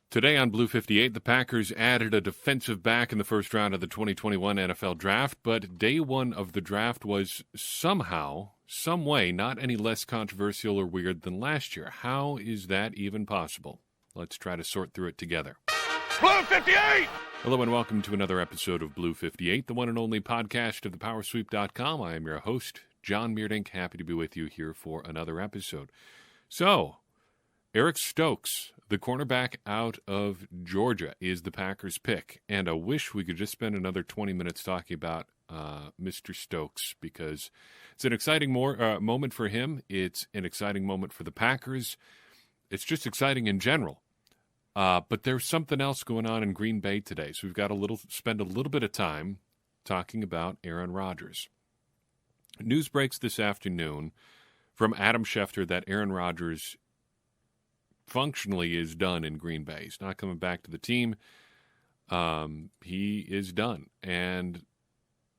Today on Blue 58, the Packers added a defensive back in the first round of the 2021 NFL Draft, but day one of the draft was somehow, some way, not any less controversial or weird than last year. How is that even possible? Let's try to sort through it together. Blue 58! Hello and welcome to another episode of Blue 58, the one and only podcast of thepowersweep.com. I am your host, John Meerdink. Happy to be with you here for another episode. So, Eric Stokes, the cornerback out of Georgia, is the Packers' pick. And I wish we could just spend another 20 minutes talking about Mr. Stokes, because it's an exciting moment for him. It's an exciting moment for the Packers. It's just exciting in general. But there's something else going on in Green Bay today, so we've got to spend a little bit of time talking about Aaron Rodgers. News breaks this afternoon from Adam Schefter that Aaron Rodgers functionally is done in Green Bay. He's not coming back to the team. He is done. And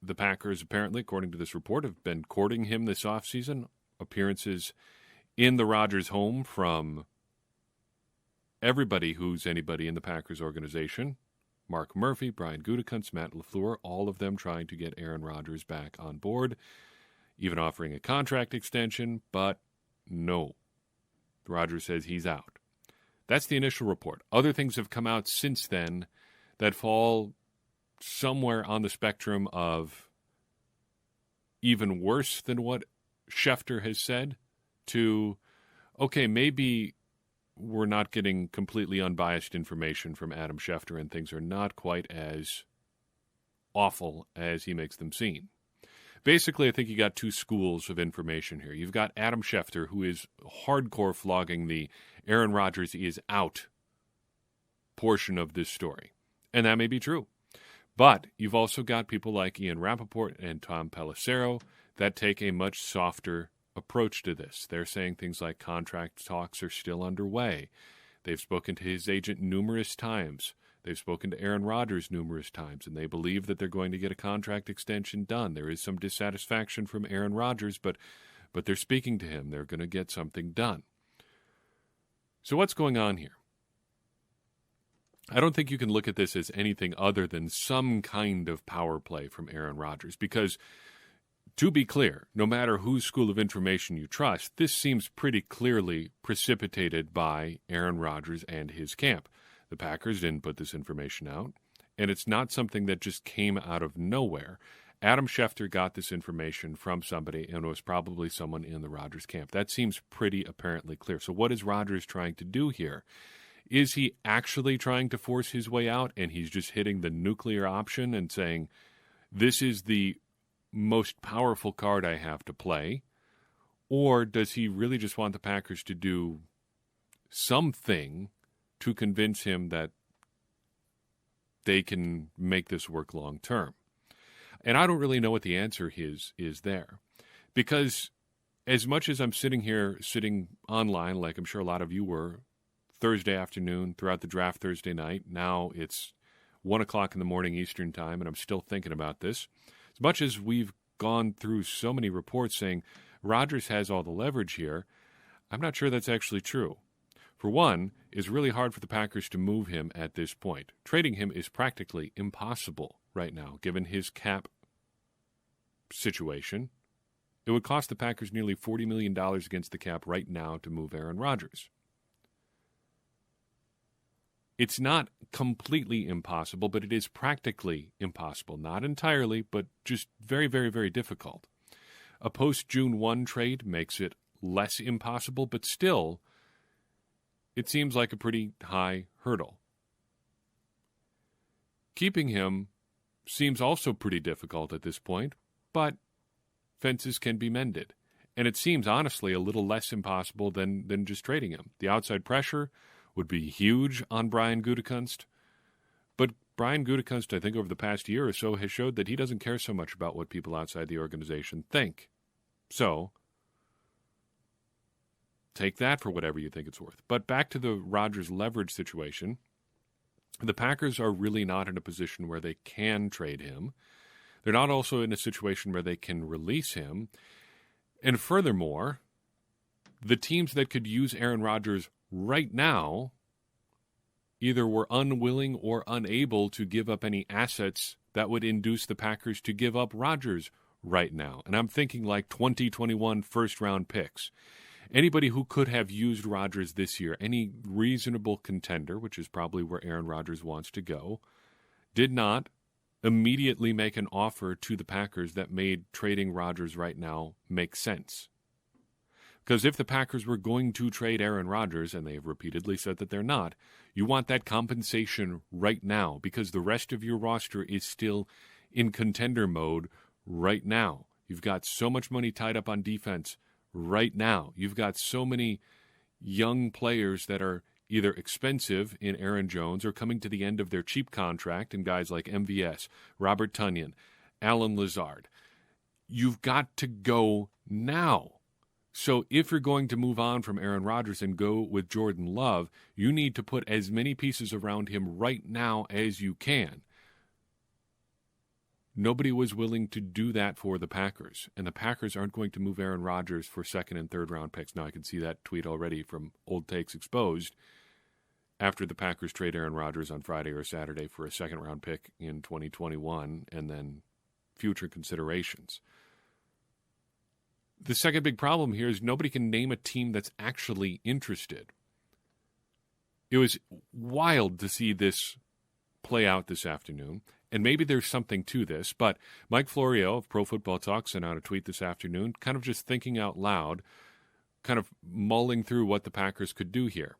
the Packers, apparently, according to this report, have been courting him this offseason. Appearances in the Rodgers home from everybody who's anybody in the Packers organization. Mark Murphy, Brian Gutekunst, Matt LaFleur, all of them trying to get Aaron Rodgers back on board, even offering a contract extension, but no. Rodgers says he's out. That's the initial report. Other things have come out since then that fall somewhere on the spectrum of even worse than what Schefter has said to, okay, maybe we're not getting completely unbiased information from Adam Schefter and things are not quite as awful as he makes them seem. Basically, I think you got two schools of information here. You've got Adam Schefter, who is hardcore flogging the Aaron Rodgers is out portion of this story. And that may be true. But you've also got people like Ian Rappaport and Tom Pelissero that take a much softer approach to this. They're saying things like contract talks are still underway. They've spoken to his agent numerous times. They've spoken to Aaron Rodgers numerous times, and they believe that they're going to get a contract extension done. There is some dissatisfaction from Aaron Rodgers, but they're speaking to him. They're going to get something done. So what's going on here? I don't think you can look at this as anything other than some kind of power play from Aaron Rodgers, because to be clear, no matter whose school of information you trust, this seems pretty clearly precipitated by Aaron Rodgers and his camp. The Packers didn't put this information out, and it's not something that just came out of nowhere. Adam Schefter got this information from somebody, and it was probably someone in the Rodgers camp. That seems pretty apparently clear. So what is Rodgers trying to do here? Is he actually trying to force his way out, and he's just hitting the nuclear option and saying, this is the most powerful card I have to play? Or does he really just want the Packers to do something to convince him that they can make this work long term? And I don't really know what the answer is there. Because as much as I'm sitting online, like I'm sure a lot of you were, Thursday afternoon, throughout the draft Thursday night, now it's 1 o'clock in the morning Eastern time, and I'm still thinking about this. As much as we've gone through so many reports saying Rodgers has all the leverage here, I'm not sure that's actually true. For one, it's really hard for the Packers to move him at this point. Trading him is practically impossible right now, given his cap situation. It would cost the Packers nearly $40 million against the cap right now to move Aaron Rodgers. It's not completely impossible, but it is practically impossible. Not entirely, but just very, very, very difficult. A post-June 1 trade makes it less impossible, but still, it seems like a pretty high hurdle. Keeping him seems also pretty difficult at this point, but fences can be mended. And it seems, honestly, a little less impossible than just trading him. The outside pressure would be huge on Brian Gutekunst, but Brian Gutekunst, I think over the past year or so, has showed that he doesn't care so much about what people outside the organization think. So, take that for whatever you think it's worth. But back to the Rodgers leverage situation, the Packers are really not in a position where they can trade him. They're not also in a situation where they can release him. And furthermore, the teams that could use Aaron Rodgers right now either were unwilling or unable to give up any assets that would induce the Packers to give up Rodgers right now. And I'm thinking like 2021 first-round picks. Anybody who could have used Rodgers this year, any reasonable contender, which is probably where Aaron Rodgers wants to go, did not immediately make an offer to the Packers that made trading Rodgers right now make sense. Because if the Packers were going to trade Aaron Rodgers, and they have repeatedly said that they're not, you want that compensation right now because the rest of your roster is still in contender mode right now. You've got so much money tied up on defense right now. You've got so many young players that are either expensive in Aaron Jones or coming to the end of their cheap contract in guys like MVS, Robert Tonyan, Alan Lazard. You've got to go now. So if you're going to move on from Aaron Rodgers and go with Jordan Love, you need to put as many pieces around him right now as you can. Nobody was willing to do that for the Packers, and the Packers aren't going to move Aaron Rodgers for second and third round picks. Now I can see that tweet already from Old Takes Exposed after the Packers trade Aaron Rodgers on Friday or Saturday for a second round pick in 2021 and then future considerations. The second big problem here is nobody can name a team that's actually interested. It was wild to see this play out this afternoon, and maybe there's something to this, but Mike Florio of Pro Football Talk sent out a tweet this afternoon, kind of just thinking out loud, kind of mulling through what the Packers could do here.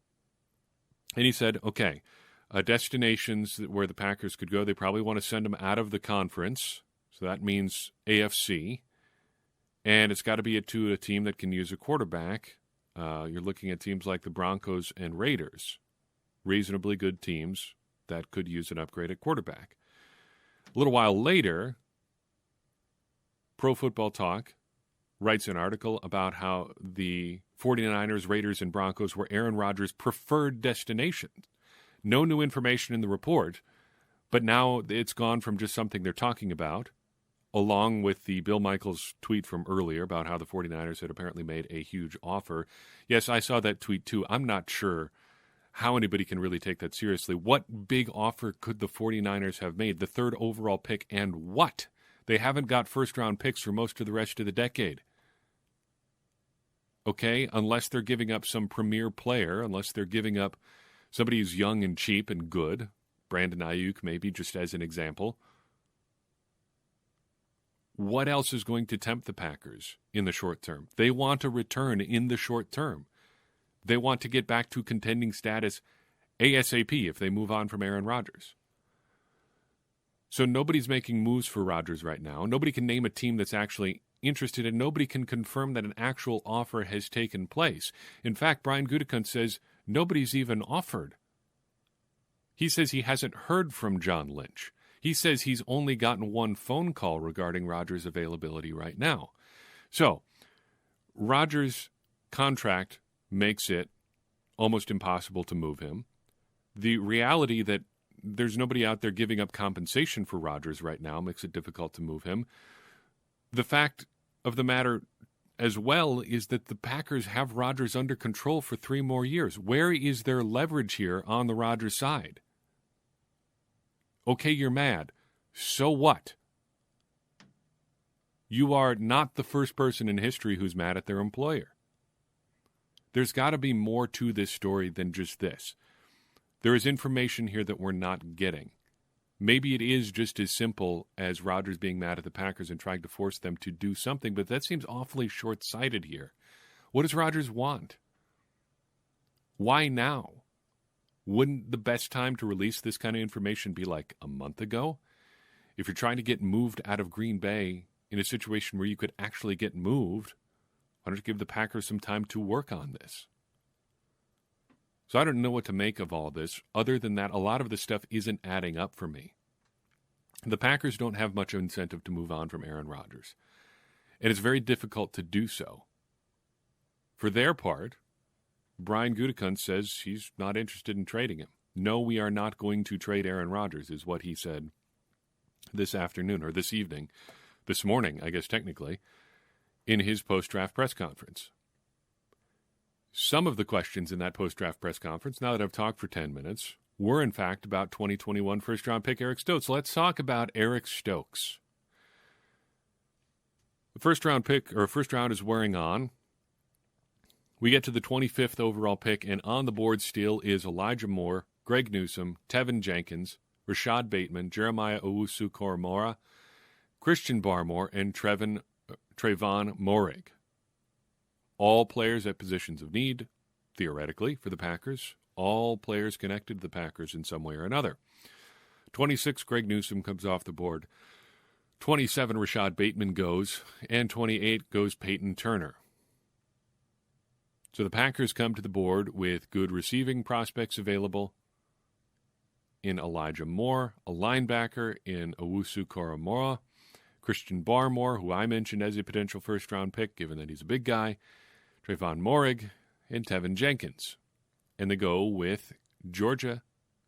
And he said, okay, destinations where the Packers could go, they probably want to send them out of the conference, so that means AFC. And it's got to be to a team that can use a quarterback. You're looking at teams like the Broncos and Raiders, reasonably good teams that could use an upgrade at quarterback. A little while later, Pro Football Talk writes an article about how the 49ers, Raiders, and Broncos were Aaron Rodgers' preferred destinations. No new information in the report, but now it's gone from just something they're talking about, along with the Bill Michaels tweet from earlier about how the 49ers had apparently made a huge offer. Yes, I saw that tweet too. I'm not sure how anybody can really take that seriously. What big offer could the 49ers have made? The third overall pick and what? They haven't got first-round picks for most of the rest of the decade. Okay, unless they're giving up some premier player, unless they're giving up somebody who's young and cheap and good, Brandon Ayuk maybe just as an example. What else is going to tempt the Packers in the short term? They want a return in the short term. They want to get back to contending status ASAP if they move on from Aaron Rodgers. So nobody's making moves for Rodgers right now. Nobody can name a team that's actually interested, and nobody can confirm that an actual offer has taken place. In fact, Brian Gutekunst says nobody's even offered. He says he hasn't heard from John Lynch. He says he's only gotten one phone call regarding Rodgers' availability right now. So, Rodgers' contract makes it almost impossible to move him. The reality that there's nobody out there giving up compensation for Rodgers right now makes it difficult to move him. The fact of the matter as well is that the Packers have Rodgers under control for 3 more years. Where is their leverage here on the Rodgers side? Okay, you're mad. So what? You are not the first person in history who's mad at their employer. There's got to be more to this story than just this. There is information here that we're not getting. Maybe it is just as simple as Rodgers being mad at the Packers and trying to force them to do something, but that seems awfully short-sighted here. What does Rodgers want? Why now? Wouldn't the best time to release this kind of information be like a month ago? If you're trying to get moved out of Green Bay in a situation where you could actually get moved, why don't you give the Packers some time to work on this? So I don't know what to make of all this. Other than that, a lot of this stuff isn't adding up for me. The Packers don't have much incentive to move on from Aaron Rodgers. And it's very difficult to do so. For their part, Brian Gutekunst says he's not interested in trading him. No, we are not going to trade Aaron Rodgers, is what he said this afternoon, or this evening, this morning, I guess technically, in his post-draft press conference. Some of the questions in that post-draft press conference, now that I've talked for 10 minutes, were, in fact, about 2021 first-round pick Eric Stokes. Let's talk about Eric Stokes. The first-round is wearing on. We get to the 25th overall pick, and on the board still is Elijah Moore, Greg Newsome, Tevin Jenkins, Rashad Bateman, Jeremiah Owusu-Koramoah, Christian Barmore, and Trevon Moehrig. All players at positions of need, theoretically, for the Packers. All players connected to the Packers in some way or another. 26, Greg Newsome comes off the board. 27, Rashad Bateman goes. And 28 goes Peyton Turner. So the Packers come to the board with good receiving prospects available in Elijah Moore, a linebacker in Owusu-Koramoah, Christian Barmore, who I mentioned as a potential first-round pick, given that he's a big guy, Trevon Moehrig, and Tevin Jenkins. And they go with Georgia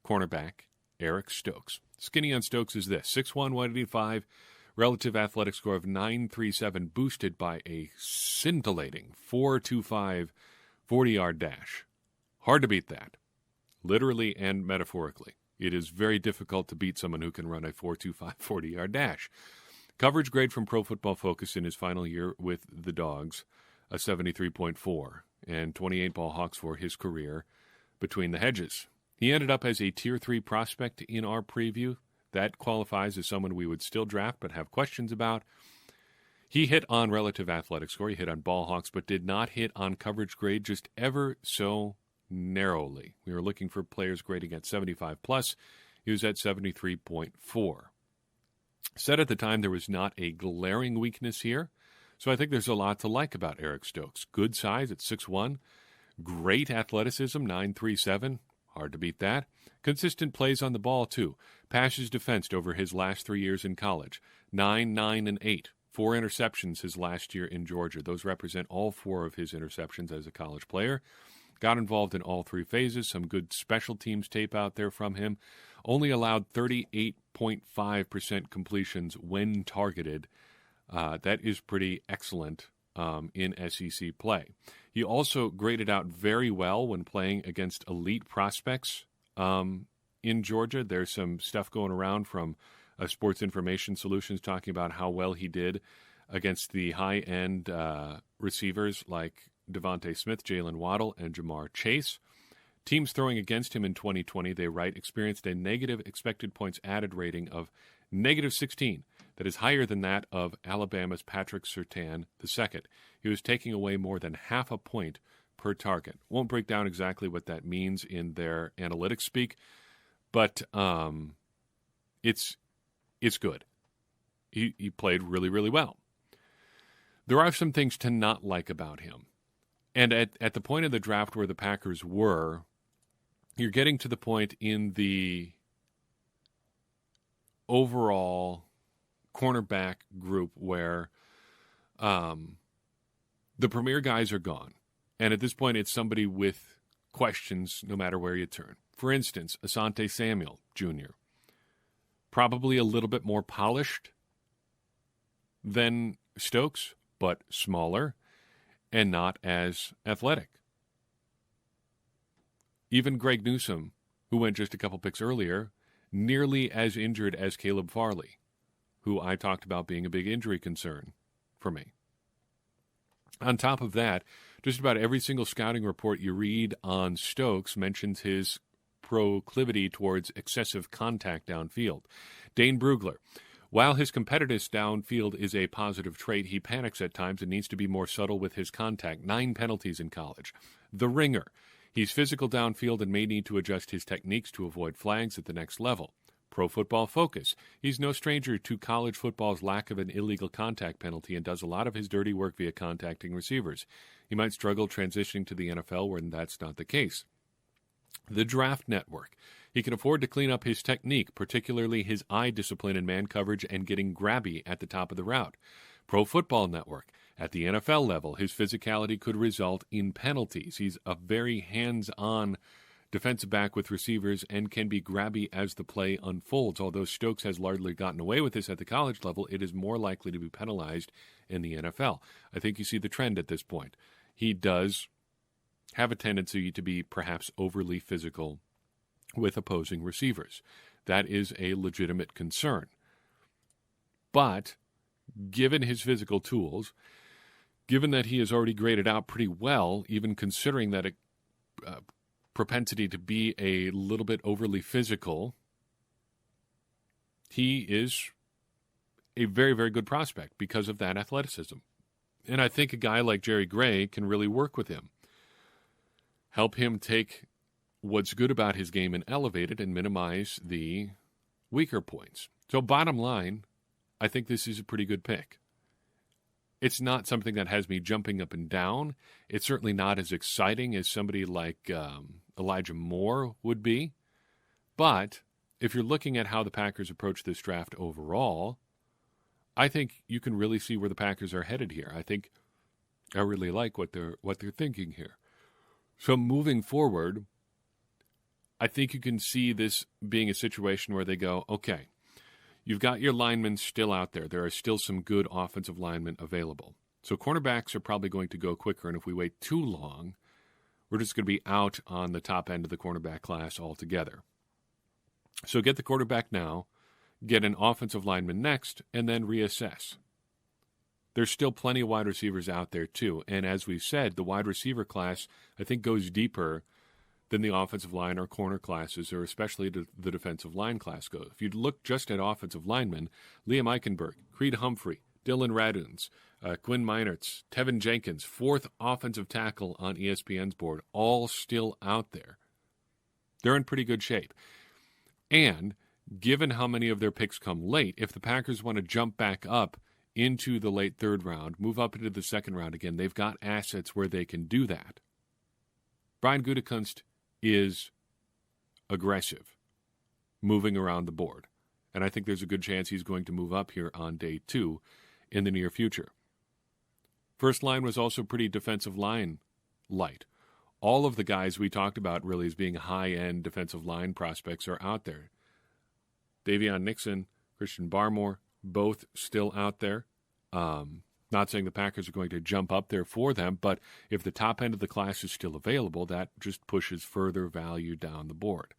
cornerback Eric Stokes. Skinny on Stokes is this: 6'1", 185, relative athletic score of 9.37, boosted by a scintillating 4.25 40-yard dash. Hard to beat that, literally and metaphorically. It is very difficult to beat someone who can run a 4.25 40-yard dash. Coverage grade from Pro Football Focus in his final year with the Dogs, a 73.4, and 28 ball hawks for his career between the hedges. He ended up as a Tier 3 prospect in our preview. That qualifies as someone we would still draft but have questions about. He hit on relative athletic score, he hit on ball hawks, but did not hit on coverage grade, just ever so narrowly. We were looking for players grading at 75 plus. He was at 73.4. Said at the time there was not a glaring weakness here, so I think there's a lot to like about Eric Stokes. Good size at 6'1", great athleticism, 9.37, hard to beat that. Consistent plays on the ball, too. Passes defensed over his last 3 years in college, 9, 9, and 8. 4 interceptions his last year in Georgia. Those represent all 4 of his interceptions as a college player. Got involved in all 3 phases. Some good special teams tape out there from him. Only allowed 38.5% completions when targeted. That is pretty excellent in SEC play. He also graded out very well when playing against elite prospects in Georgia. There's some stuff going around from Sports Information Solutions talking about how well he did against the high-end receivers like Devontae Smith, Jalen Waddle, and Jamar Chase. Teams throwing against him in 2020, they write, experienced a negative expected points added rating of negative 16. That is higher than that of Alabama's Patrick Surtain II. He was taking away more than half a point per target. Won't break down exactly what that means in their analytics speak, but it's good. He played really, really well. There are some things to not like about him. And at the point of the draft where the Packers were, you're getting to the point in the overall cornerback group where the premier guys are gone. And at this point, it's somebody with questions no matter where you turn. For instance, Asante Samuel Jr., probably a little bit more polished than Stokes, but smaller and not as athletic. Even Greg Newsome, who went just a couple picks earlier, nearly as injured as Caleb Farley, who I talked about being a big injury concern for me. On top of that, just about every single scouting report you read on Stokes mentions his proclivity towards excessive contact downfield. Dane Brugler: while his competitiveness downfield is a positive trait, he panics at times and needs to be more subtle with his contact. 9 penalties in college. The Ringer: he's physical downfield and may need to adjust his techniques to avoid flags at the next level. Pro Football Focus: he's no stranger to college football's lack of an illegal contact penalty and does a lot of his dirty work via contacting receivers. He might struggle transitioning to the NFL when that's not the case. The Draft Network: he can afford to clean up his technique, particularly his eye discipline and man coverage and getting grabby at the top of the route. Pro Football Network: at the NFL level, his physicality could result in penalties. He's a very hands-on defensive back with receivers and can be grabby as the play unfolds. Although Stokes has largely gotten away with this at the college level, it is more likely to be penalized in the NFL. I think you see the trend at this point. He does have a tendency to be perhaps overly physical with opposing receivers. That is a legitimate concern. But given his physical tools, given that he has already graded out pretty well, even considering that a propensity to be a little bit overly physical, he is a very, very good prospect because of that athleticism. And I think a guy like Jerry Gray can really work with him. Help him take what's good about his game and elevate it and minimize the weaker points. So bottom line, I think this is a pretty good pick. It's not something that has me jumping up and down. It's certainly not as exciting as somebody like Elijah Moore would be. But if you're looking at how the Packers approach this draft overall, I think you can really see where the Packers are headed here. I think I really like what they're thinking here. So moving forward, I think you can see this being a situation where they go, okay, you've got your linemen still out there. There are still some good offensive linemen available. So cornerbacks are probably going to go quicker, and if we wait too long, we're just going to be out on the top end of the cornerback class altogether. So get the quarterback now, get an offensive lineman next, and then reassess. There's still plenty of wide receivers out there too, and as we've said, the wide receiver class, I think, goes deeper than the offensive line or corner classes, or especially the defensive line class goes. If you look just at offensive linemen, Liam Eichenberg, Creed Humphrey, Dylan Raduns, Quinn Meinertz, Tevin Jenkins, fourth offensive tackle on ESPN's board, all still out there. They're in pretty good shape. And given how many of their picks come late, if the Packers want to jump back up into the late third round, move up into the second round again, they've got assets where they can do that. Brian Gutekunst is aggressive, moving around the board. And I think there's a good chance he's going to move up here on day 2 in the near future. First line was also pretty defensive line light. All of the guys we talked about really as being high-end defensive line prospects are out there. Davion Nixon, Christian Barmore, both still out there. Not saying the Packers are going to jump up there for them, but if the top end of the class is still available, that just pushes further value down the board.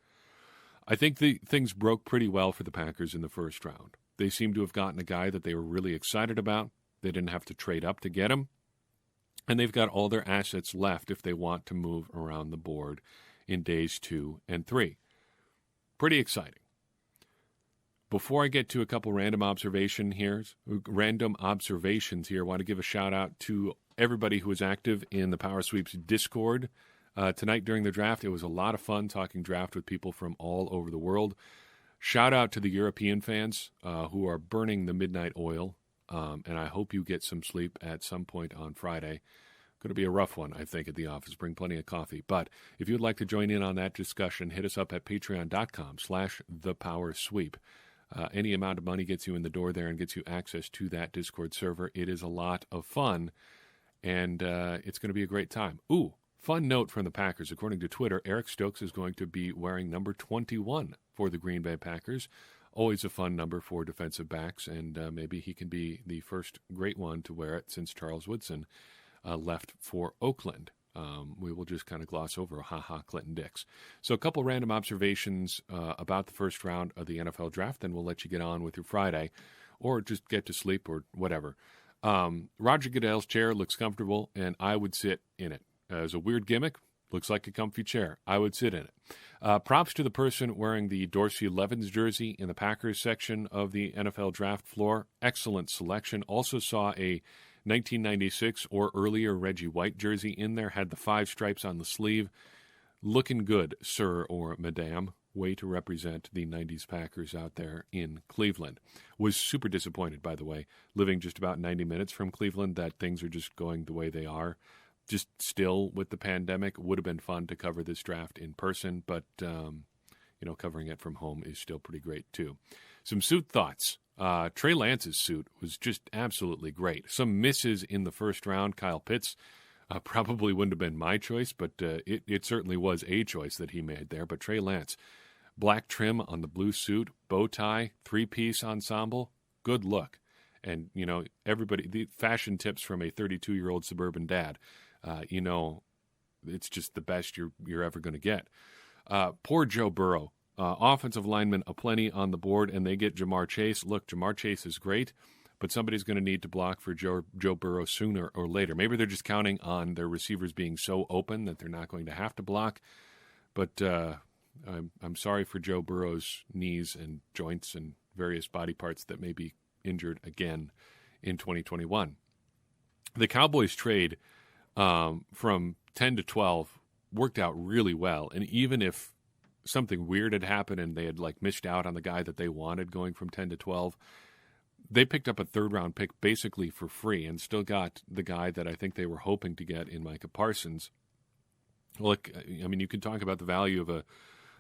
I think things broke pretty well for the Packers in the first round. They seem to have gotten a guy that they were really excited about. They didn't have to trade up to get him. And they've got all their assets left if they want to move around the board in days 2 and 3. Pretty exciting. Before I get to a couple random observations here, I want to give a shout out to everybody who was active in the Power Sweeps Discord tonight during the draft. It was a lot of fun talking draft with people from all over the world. Shout out to the European fans who are burning the midnight oil, and I hope you get some sleep at some point on Friday. Going to be a rough one, I think, at the office. Bring plenty of coffee. But if you'd like to join in on that discussion, hit us up at patreon.com/thepowersweep. Any amount of money gets you in the door there and gets you access to that Discord server. It is a lot of fun, and it's going to be a great time. Ooh, fun note from the Packers. According to Twitter, Eric Stokes is going to be wearing number 21 for the Green Bay Packers. Always a fun number for defensive backs, and maybe he can be the first great one to wear it since Charles Woodson left for Oakland. We will just kind of gloss over Clinton Dix. So a couple random observations about the first round of the NFL draft, then we'll let you get on with your Friday or just get to sleep or whatever. Roger Goodell's chair looks comfortable, and I would sit in it. As a weird gimmick, looks like a comfy chair. I would sit in it. Props to the person wearing the Dorsey Levens jersey in the Packers section of the NFL draft floor. Excellent selection. Also saw a 1996 or earlier Reggie White jersey in there, had the 5 stripes on the sleeve. Looking good, sir or madame. Way to represent the 90s Packers out there in Cleveland. Was super disappointed, by the way, living just about 90 minutes from Cleveland, that things are just going the way they are. Just still with the pandemic, would have been fun to cover this draft in person, but covering it from home is still pretty great too. Some suit thoughts. Trey Lance's suit was just absolutely great. Some misses in the first round. Kyle Pitts probably wouldn't have been my choice, but it certainly was a choice that he made there. But Trey Lance, black trim on the blue suit, bow tie, 3-piece ensemble, good look. And, everybody, the fashion tips from a 32-year-old suburban dad, it's just the best you're ever going to get. Poor Joe Burrow. Offensive linemen aplenty on the board, and they get Jamar Chase. Look, Jamar Chase is great, but somebody's going to need to block for Joe Burrow sooner or later. Maybe they're just counting on their receivers being so open that they're not going to have to block. But I'm sorry for Joe Burrow's knees and joints and various body parts that may be injured again in 2021. The Cowboys trade from 10 to 12 worked out really well, and even if something weird had happened and they had missed out on the guy that they wanted going from 10 to 12, they picked up a third-round pick basically for free and still got the guy that I think they were hoping to get in Micah Parsons. Look, I mean, you can talk about the value of a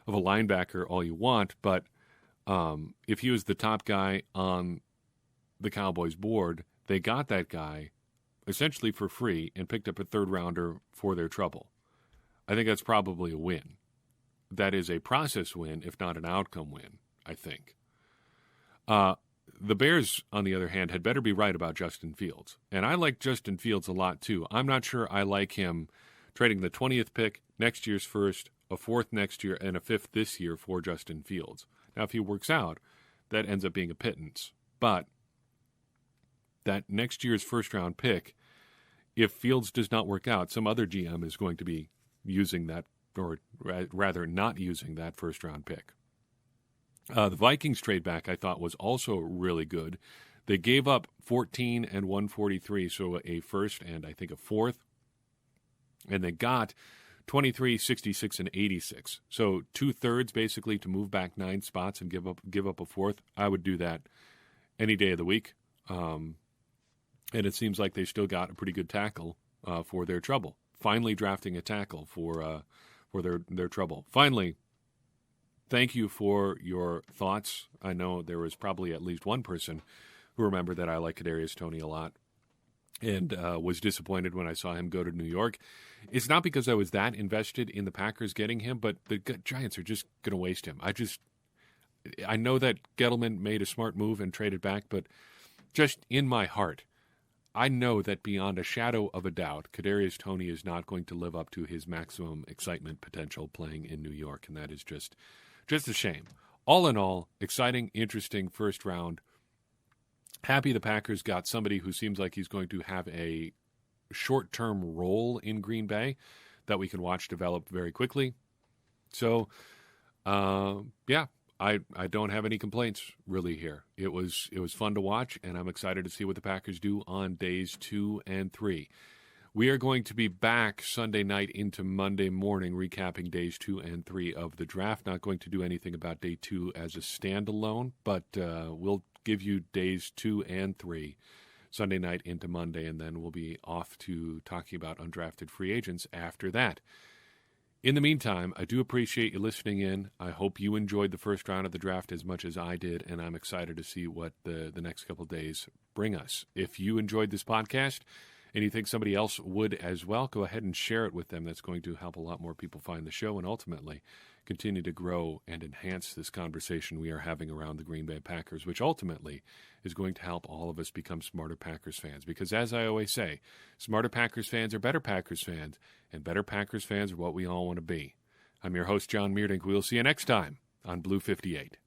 linebacker all you want, but if he was the top guy on the Cowboys board, they got that guy essentially for free and picked up a third-rounder for their trouble. I think that's probably a win. That is a process win, if not an outcome win, I think. The Bears, on the other hand, had better be right about Justin Fields. And I like Justin Fields a lot, too. I'm not sure I like him trading the 20th pick, next year's first, a fourth next year, and a fifth this year for Justin Fields. Now, if he works out, that ends up being a pittance. But that next year's first-round pick, if Fields does not work out, some other GM is going to be using that, or rather not using that first-round pick. The Vikings trade back, I thought, was also really good. They gave up 14 and 143, so a first and I think a fourth. And they got 23, 66, and 86. So 2/3 basically to move back 9 spots and give up a fourth. I would do that any day of the week. And it seems like they still got a pretty good tackle for their trouble. Finally drafting a tackle for their trouble. Finally, thank you for your thoughts. I know there was probably at least one person who remembered that I like Kadarius Toney a lot and was disappointed when I saw him go to New York. It's not because I was that invested in the Packers getting him, but the Giants are just going to waste him. I know that Gettleman made a smart move and traded back, but just in my heart, I know that beyond a shadow of a doubt, Kadarius Toney is not going to live up to his maximum excitement potential playing in New York, and that is just a shame. All in all, exciting, interesting first round. Happy the Packers got somebody who seems like he's going to have a short-term role in Green Bay that we can watch develop very quickly. So, yeah, I don't have any complaints really here. It was fun to watch, and I'm excited to see what the Packers do on days 2 and 3. We are going to be back Sunday night into Monday morning recapping days 2 and 3 of the draft. Not going to do anything about day 2 as a standalone, but we'll give you days 2 and 3 Sunday night into Monday, and then we'll be off to talking about undrafted free agents after that. In the meantime, I do appreciate you listening in. I hope you enjoyed the first round of the draft as much as I did, and I'm excited to see what the next couple of days bring us. If you enjoyed this podcast and you think somebody else would as well, go ahead and share it with them. That's going to help a lot more people find the show and ultimately continue to grow and enhance this conversation we are having around the Green Bay Packers, which ultimately is going to help all of us become smarter Packers fans. Because as I always say, smarter Packers fans are better Packers fans, and better Packers fans are what we all want to be. I'm your host, John Meerdink. We'll see you next time on Blue 58.